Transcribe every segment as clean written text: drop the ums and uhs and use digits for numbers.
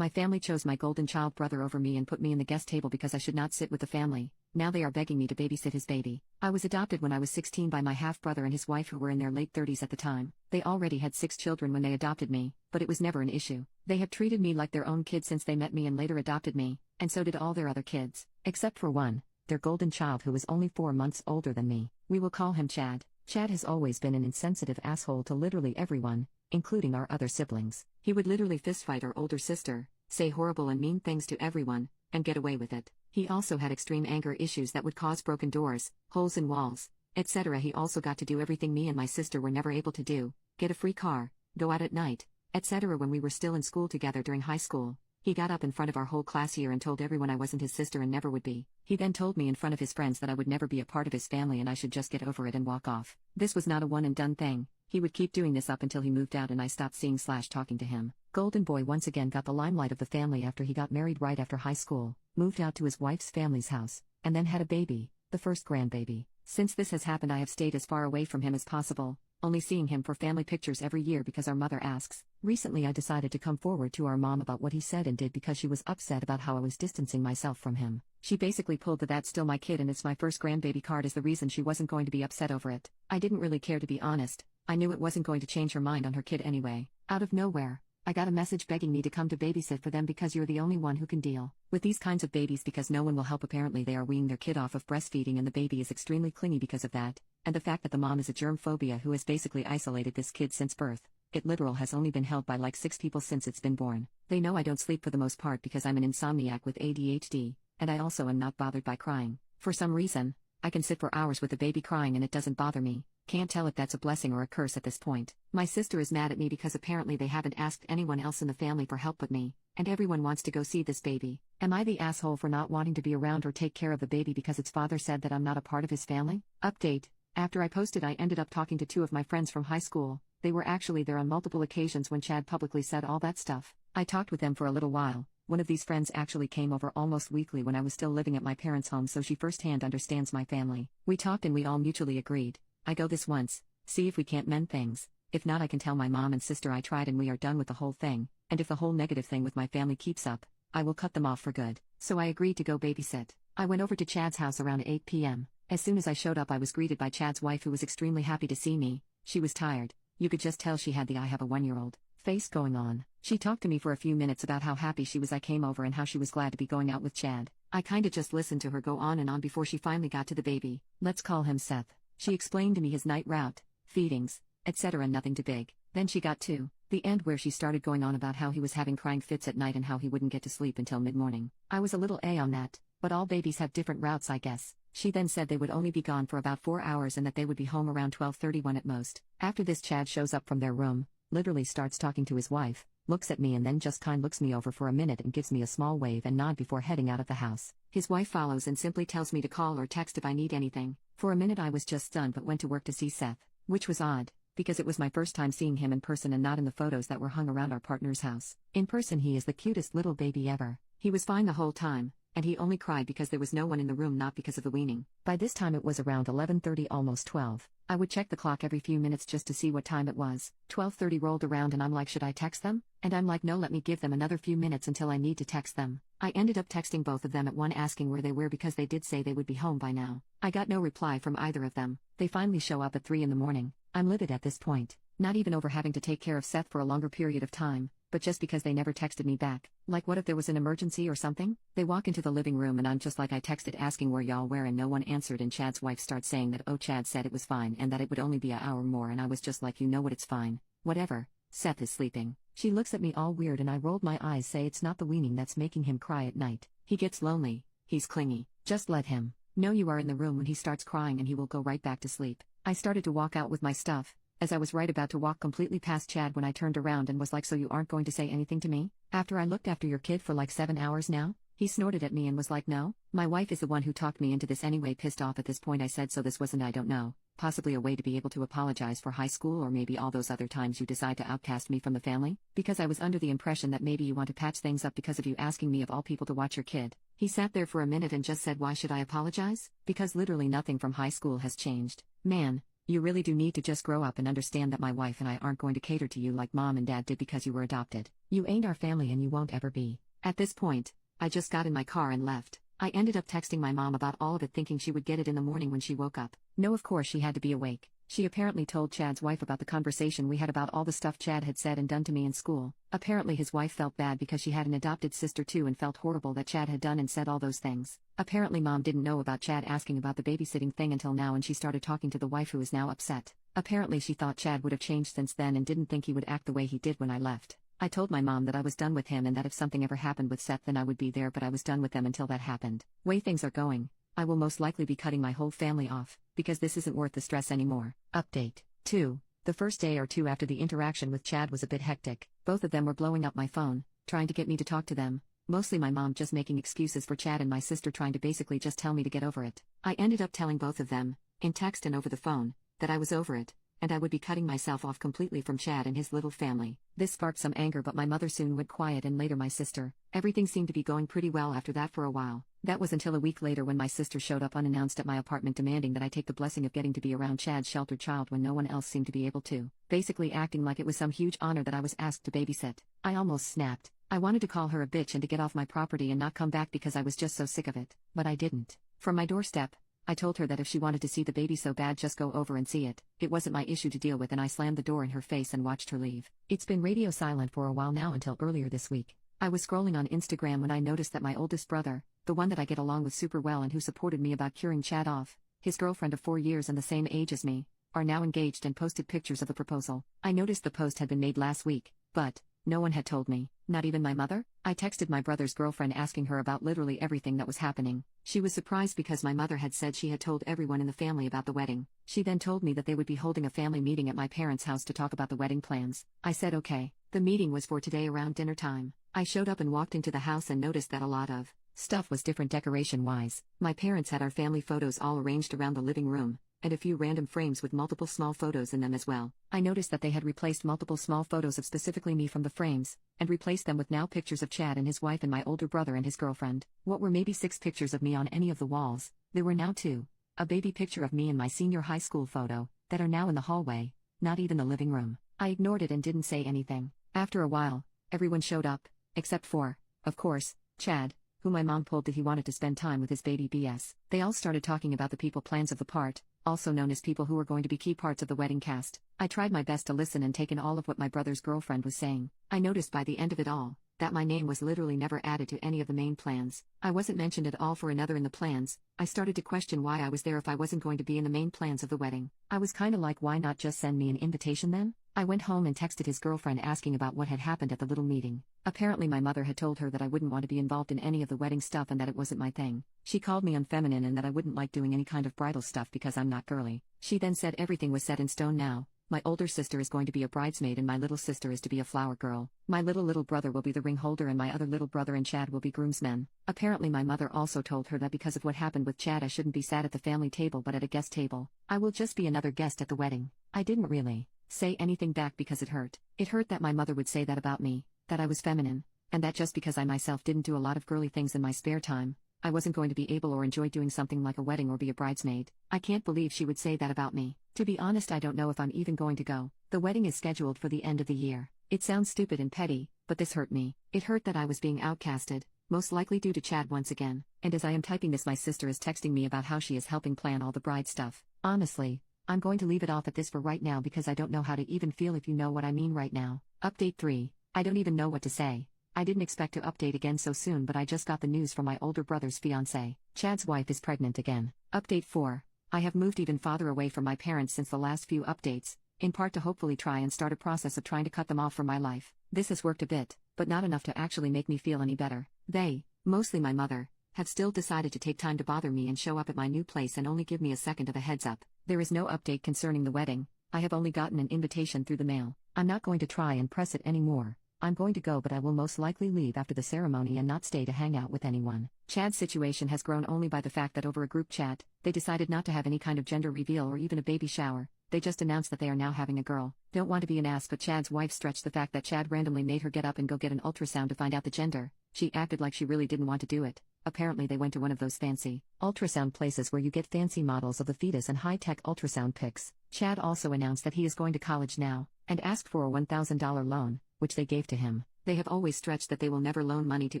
My family chose my golden child brother over me and put me in the guest table because I should not sit with the family. Now they are begging me to babysit his baby. I was adopted when I was 16 by my half-brother and his wife who were in their late 30s at the time. They already had 6 children when they adopted me, but it was never an issue. They have treated me like their own kid since they met me and later adopted me, and so did all their other kids, except for one, their golden child who was only 4 months older than me. We will call him Chad. Chad has always been an insensitive asshole to literally everyone, including our other siblings. He would literally fistfight our older sister, say horrible and mean things to everyone, and get away with it. He also had extreme anger issues that would cause broken doors, holes in walls, etc. He also got to do everything me and my sister were never able to do, get a free car, go out at night, etc. When we were still in school together during high school. He got up in front of our whole class here and told everyone I wasn't his sister and never would be. He then told me in front of his friends that I would never be a part of his family and I should just get over it and walk off. This was not a one and done thing. He would keep doing this up until he moved out and I stopped seeing/talking to him. Golden Boy once again got the limelight of the family after he got married right after high school, moved out to his wife's family's house, and then had a baby, the first grandbaby. Since this has happened I have stayed as far away from him as possible, only seeing him for family pictures every year because our mother asks. Recently I decided to come forward to our mom about what he said and did because she was upset about how I was distancing myself from him. She basically pulled the "that's still my kid and it's my first grandbaby" card as the reason she wasn't going to be upset over it. I didn't really care, to be honest. I knew it wasn't going to change her mind on her kid anyway. Out of nowhere, I got a message begging me to come to babysit for them because you're the only one who can deal with these kinds of babies because no one will help. Apparently they are weaning their kid off of breastfeeding and the baby is extremely clingy because of that, and the fact that the mom is a germ phobia who has basically isolated this kid since birth. It literal has only been held by like 6 people since it's been born. They know I don't sleep for the most part because I'm an insomniac with ADHD, and I also am not bothered by crying. For some reason, I can sit for hours with the baby crying and it doesn't bother me. Can't tell if that's a blessing or a curse at this point. My sister is mad at me because apparently they haven't asked anyone else in the family for help but me, and everyone wants to go see this baby. Am I the asshole for not wanting to be around or take care of the baby because its father said that I'm not a part of his family? Update. After I posted I ended up talking to 2 of my friends from high school. They were actually there on multiple occasions when Chad publicly said all that stuff. I talked with them for a little while. One of these friends actually came over almost weekly when I was still living at my parents' home, so she firsthand understands my family. We talked and we all mutually agreed. I go this once, see if we can't mend things. If not, I can tell my mom and sister I tried and we are done with the whole thing, and if the whole negative thing with my family keeps up, I will cut them off for good. So I agreed to go babysit. I went over to Chad's house around 8 p.m. As soon as I showed up I was greeted by Chad's wife who was extremely happy to see me. She was tired. You could just tell she had the "I have a 1-year-old" face going on. She talked to me for a few minutes about how happy she was I came over and how she was glad to be going out with Chad. I kinda just listened to her go on and on before she finally got to the baby. Let's call him Seth. She explained to me his night route, feedings, etc. Nothing too big. Then she got to the end where she started going on about how he was having crying fits at night and how he wouldn't get to sleep until mid-morning. I was a little on that, but all babies have different routes I guess. She then said they would only be gone for about 4 hours and that they would be home around 12:31 at most. After this Chad shows up from their room, literally starts talking to his wife, looks at me and then just looks me over for a minute and gives me a small wave and nod before heading out of the house. His wife follows and simply tells me to call or text if I need anything. For a minute I was just stunned but went to work to see Seth, which was odd, because it was my first time seeing him in person and not in the photos that were hung around our partner's house. In person he is the cutest little baby ever. He was fine the whole time, and he only cried because there was no one in the room, not because of the weaning. By this time it was around 11:30, almost 12. I would check the clock every few minutes just to see what time it was. 12:30 rolled around and I'm like, should I text them? And I'm like, no, let me give them another few minutes until I need to text them. I ended up texting both of them at one asking where they were because they did say they would be home by now. I got no reply from either of them. They finally show up at 3 in the morning. I'm livid at this point. Not even over having to take care of Seth for a longer period of time, but just because they never texted me back. Like, what if there was an emergency or something? They walk into the living room and I'm just like, I texted asking where y'all were and no one answered, and Chad's wife starts saying that, oh, Chad said it was fine and that it would only be an hour more, and I was just like, you know what, it's fine. Whatever. Seth is sleeping. She looks at me all weird and I rolled my eyes, say it's not the weaning that's making him cry at night. He gets lonely. He's clingy. Just let him know you are in the room when he starts crying and he will go right back to sleep. I started to walk out with my stuff, as I was right about to walk completely past Chad when I turned around and was like, so you aren't going to say anything to me? After I looked after your kid for like 7 hours now? He snorted at me and was like, no. My wife is the one who talked me into this anyway. Pissed off at this point I said, so this wasn't, I don't know, possibly a way to be able to apologize for high school or maybe all those other times you decide to outcast me from the family? Because I was under the impression that maybe you want to patch things up because of you asking me of all people to watch your kid. He sat there for a minute and just said, why should I apologize? Because literally nothing from high school has changed. Man, you really do need to just grow up and understand that my wife and I aren't going to cater to you like mom and dad did because you were adopted. You ain't our family and you won't ever be. At this point, I just got in my car and left. I ended up texting my mom about all of it thinking she would get it in the morning when she woke up. No, of course she had to be awake. She apparently told Chad's wife about the conversation we had about all the stuff Chad had said and done to me in school. Apparently his wife felt bad because she had an adopted sister too and felt horrible that Chad had done and said all those things. Apparently mom didn't know about Chad asking about the babysitting thing until now, and she started talking to the wife, who is now upset. Apparently she thought Chad would have changed since then and didn't think he would act the way he did when I left. I told my mom that I was done with him and that if something ever happened with Seth then I would be there, but I was done with them until that happened. Way things are going, I will most likely be cutting my whole family off, because this isn't worth the stress anymore. Update 2. The first day or two after the interaction with Chad was a bit hectic. Both of them were blowing up my phone, trying to get me to talk to them. Mostly my mom just making excuses for Chad and my sister trying to basically just tell me to get over it. I ended up telling both of them, in text and over the phone, that I was over it, and I would be cutting myself off completely from Chad and his little family. This sparked some anger, but my mother soon went quiet, and later my sister. Everything seemed to be going pretty well after that for a while. That was until a week later when my sister showed up unannounced at my apartment demanding that I take the blessing of getting to be around Chad's sheltered child when no one else seemed to be able to, basically acting like it was some huge honor that I was asked to babysit. I almost snapped. I wanted to call her a bitch and to get off my property and not come back because I was just so sick of it, but I didn't. From my doorstep, I told her that if she wanted to see the baby so bad, just go over and see it. It wasn't my issue to deal with, and I slammed the door in her face and watched her leave. It's been radio silent for a while now until earlier this week. I was scrolling on Instagram when I noticed that my oldest brother, the one that I get along with super well and who supported me about curing Chad off, his girlfriend of 4 years and the same age as me, are now engaged and posted pictures of the proposal. I noticed the post had been made last week, but no one had told me, not even my mother. I texted my brother's girlfriend asking her about literally everything that was happening. She was surprised because my mother had said she had told everyone in the family about the wedding. She then told me that they would be holding a family meeting at my parents' house to talk about the wedding plans. I said okay. The meeting was for today around dinner time. I showed up and walked into the house and noticed that a lot of stuff was different decoration-wise. My parents had our family photos all arranged around the living room, and a few random frames with multiple small photos in them as well. I noticed that they had replaced multiple small photos of specifically me from the frames, and replaced them with now pictures of Chad and his wife and my older brother and his girlfriend. What were maybe 6 pictures of me on any of the walls, there were now 2. A baby picture of me and my senior high school photo, that are now in the hallway, not even the living room. I ignored it and didn't say anything. After a while, everyone showed up, except for, of course, Chad, who my mom pulled that he wanted to spend time with his baby BS. They all started talking about the people plans of the part, also known as people who were going to be key parts of the wedding cast. I tried my best to listen and take in all of what my brother's girlfriend was saying. I noticed by the end of it all, that my name was literally never added to any of the main plans. I wasn't mentioned at all for another in the plans. I started to question why I was there if I wasn't going to be in the main plans of the wedding. I was kinda like, why not just send me an invitation then? I went home and texted his girlfriend asking about what had happened at the little meeting. Apparently my mother had told her that I wouldn't want to be involved in any of the wedding stuff and that it wasn't my thing. She called me unfeminine and that I wouldn't like doing any kind of bridal stuff because I'm not girly. She then said everything was set in stone now. My older sister is going to be a bridesmaid and my little sister is to be a flower girl. My little brother will be the ring holder and my other little brother and Chad will be groomsmen. Apparently my mother also told her that because of what happened with Chad I shouldn't be sat at the family table but at a guest table. I will just be another guest at the wedding. I didn't really say anything back because it hurt. It hurt that my mother would say that about me, that I was feminine, and that just because I myself didn't do a lot of girly things in my spare time, I wasn't going to be able or enjoy doing something like a wedding or be a bridesmaid. I can't believe she would say that about me. To be honest, I don't know if I'm even going to go. The wedding is scheduled for the end of the year. It sounds stupid and petty, but this hurt me. It hurt that I was being outcasted, most likely due to Chad once again. And as I am typing this, my sister is texting me about how she is helping plan all the bride stuff. Honestly, I'm going to leave it off at this for right now because I don't know how to even feel, if you know what I mean right now. Update 3. I don't even know what to say. I didn't expect to update again so soon, but I just got the news from my older brother's fiancée. Chad's wife is pregnant again. Update 4. I have moved even farther away from my parents since the last few updates, in part to hopefully try and start a process of trying to cut them off from my life. This has worked a bit, but not enough to actually make me feel any better. They, mostly my mother, have still decided to take time to bother me and show up at my new place and only give me a second of a heads up. There is no update concerning the wedding. I have only gotten an invitation through the mail. I'm not going to try and press it anymore. I'm going to go, but I will most likely leave after the ceremony and not stay to hang out with anyone. Chad's situation has grown only by the fact that over a group chat, they decided not to have any kind of gender reveal or even a baby shower. They just announced that they are now having a girl. Don't want to be an ass, but Chad's wife stretched the fact that Chad randomly made her get up and go get an ultrasound to find out the gender. She acted like she really didn't want to do it. Apparently they went to one of those fancy ultrasound places where you get fancy models of the fetus and high-tech ultrasound pics. Chad also announced that he is going to college now, and asked for a $1,000 loan, which they gave to him. They have always stretched that they will never loan money to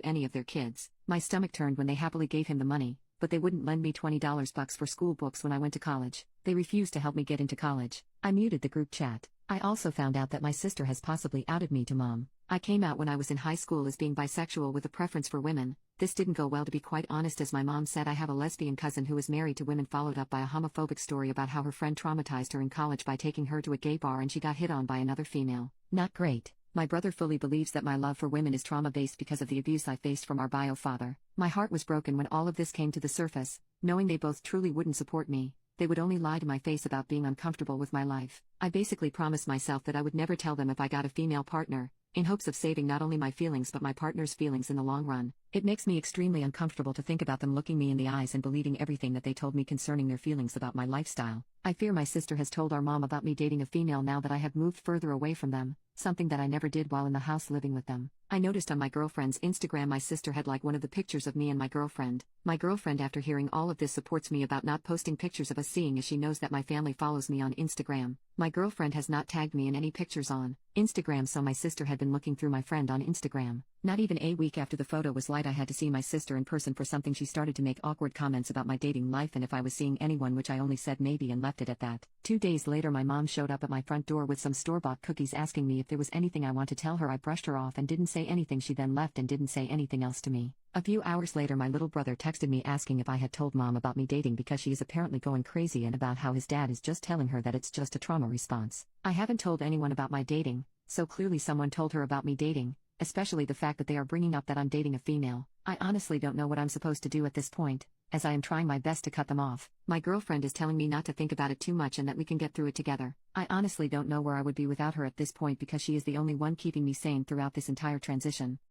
any of their kids. My stomach turned when they happily gave him the money, but they wouldn't lend me $20 bucks for school books when I went to college. They refused to help me get into college. I muted the group chat. I also found out that my sister has possibly outed me to mom. I came out when I was in high school as being bisexual with a preference for women. This didn't go well, to be quite honest, as my mom said I have a lesbian cousin who is married to women, followed up by a homophobic story about how her friend traumatized her in college by taking her to a gay bar and she got hit on by another female. Not great. My brother fully believes that my love for women is trauma-based because of the abuse I faced from our bio father. My heart was broken when all of this came to the surface, knowing they both truly wouldn't support me. They would only lie to my face about being uncomfortable with my life. I basically promised myself that I would never tell them if I got a female partner, in hopes of saving not only my feelings but my partner's feelings in the long run. It makes me extremely uncomfortable to think about them looking me in the eyes and believing everything that they told me concerning their feelings about my lifestyle. I fear my sister has told our mom about me dating a female now that I have moved further away from them, something that I never did while in the house living with them. I noticed on my girlfriend's Instagram my sister had liked one of the pictures of me and my girlfriend. My girlfriend, after hearing all of this, supports me about not posting pictures of us, seeing as she knows that my family follows me on Instagram. My girlfriend has not tagged me in any pictures on Instagram, so my sister had been looking through my friend on Instagram. Not even a week after the photo was light, I had to see my sister in person for something. She started to make awkward comments about my dating life and if I was seeing anyone, which I only said maybe and left it at that. 2 days later, my mom showed up at my front door with some store-bought cookies, asking me if there was anything I want to tell her. I brushed her off and didn't say anything. She then left and didn't say anything else to me. A few hours later, my little brother texted me asking if I had told mom about me dating because she is apparently going crazy, and about how his dad is just telling her that it's just a trauma response. I haven't told anyone about my dating, so clearly someone told her about me dating, especially the fact that they are bringing up that I'm dating a female. I honestly don't know what I'm supposed to do at this point, as I am trying my best to cut them off. My girlfriend is telling me not to think about it too much and that we can get through it together. I honestly don't know where I would be without her at this point because she is the only one keeping me sane throughout this entire transition.